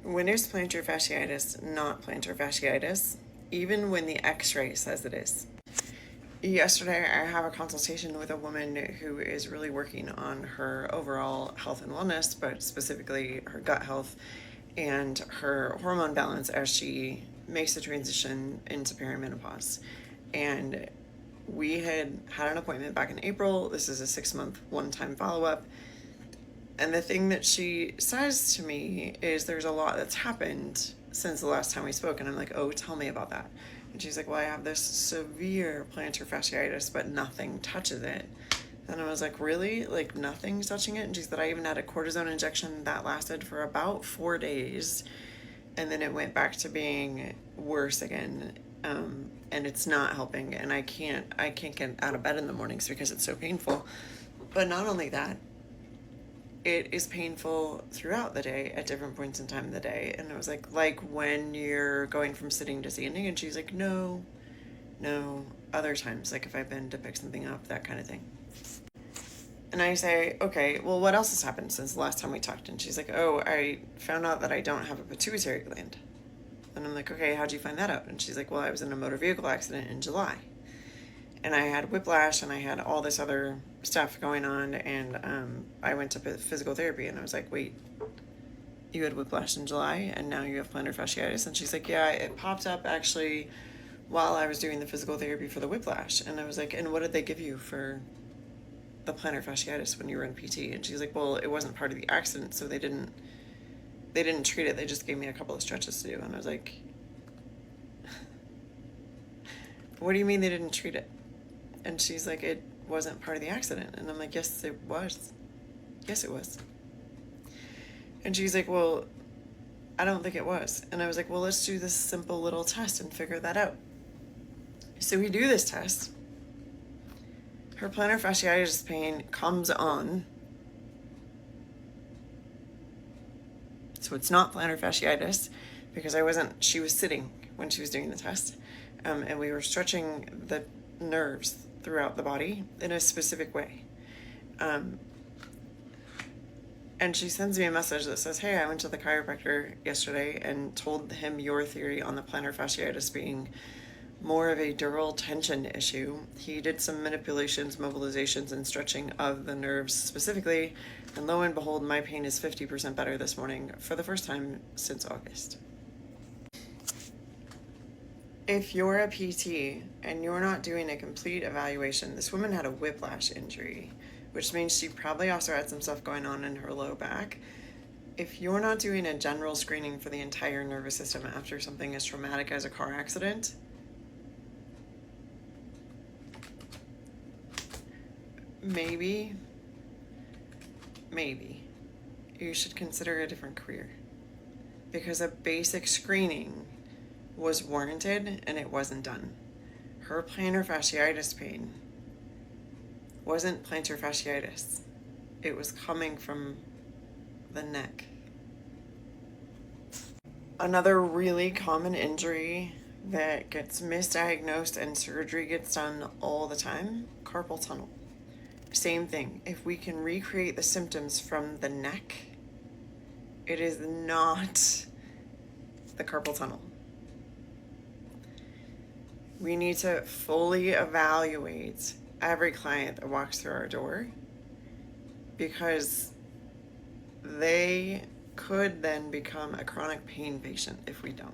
When is plantar fasciitis not plantar fasciitis, even when the x-ray says it is? Yesterday, I have a consultation with a woman who is really working on her overall health and wellness, but specifically her gut health and her hormone balance as she makes the transition into perimenopause. And we had an appointment back in April. This is a 6-month one-time follow-up. And the thing that she says to me is there's a lot that's happened since the last time we spoke. And I'm like, oh, tell me about that. And she's like, well, I have this severe plantar fasciitis, but nothing touches it. And I was like, really? Like nothing's touching it? And she said, I even had a cortisone injection that lasted for about 4 days. And then it went back to being worse again. And it's not helping. And I can't get out of bed in the mornings because it's so painful. But not only that, it is painful throughout the day at different points in time of the day. And I was like when you're going from sitting to standing? And she's like, no, other times, like if I've been to pick something up, that kind of thing. And I say, okay, well, what else has happened since the last time we talked? And she's like, oh, I found out that I don't have a pituitary gland. And I'm like, okay, how'd you find that out? And she's like, well, I was in a motor vehicle accident in July. And I had whiplash and I had all this other stuff going on. And I went to physical therapy and I was like, wait, you had whiplash in July and now you have plantar fasciitis? And she's like, yeah, it popped up actually while I was doing the physical therapy for the whiplash. And I was like, and what did they give you for the plantar fasciitis when you were in PT? And she's like, well, it wasn't part of the accident, so they didn't treat it. They just gave me a couple of stretches to do. And I was like, what do you mean they didn't treat it? And she's like, it wasn't part of the accident. And I'm like, yes, it was. Yes, it was. And she's like, well, I don't think it was. And I was like, well, let's do this simple little test and figure that out. So we do this test. Her plantar fasciitis pain comes on. So it's not plantar fasciitis because she was sitting when she was doing the test. And we were stretching the nerves throughout the body in a specific way. And she sends me a message that says, hey, I went to the chiropractor yesterday and told him your theory on the plantar fasciitis being more of a dural tension issue. He did some manipulations, mobilizations, and stretching of the nerves specifically, and lo and behold, my pain is 50% better this morning for the first time since August. If you're a PT and you're not doing a complete evaluation, this woman had a whiplash injury, which means she probably also had some stuff going on in her low back. If you're not doing a general screening for the entire nervous system after something as traumatic as a car accident, maybe you should consider a different career, because a basic screening was warranted and it wasn't done. Her plantar fasciitis pain wasn't plantar fasciitis. It was coming from the neck. Another really common injury that gets misdiagnosed and surgery gets done all the time, carpal tunnel. Same thing. If we can recreate the symptoms from the neck, it is not the carpal tunnel. We need to fully evaluate every client that walks through our door, because they could then become a chronic pain patient if we don't.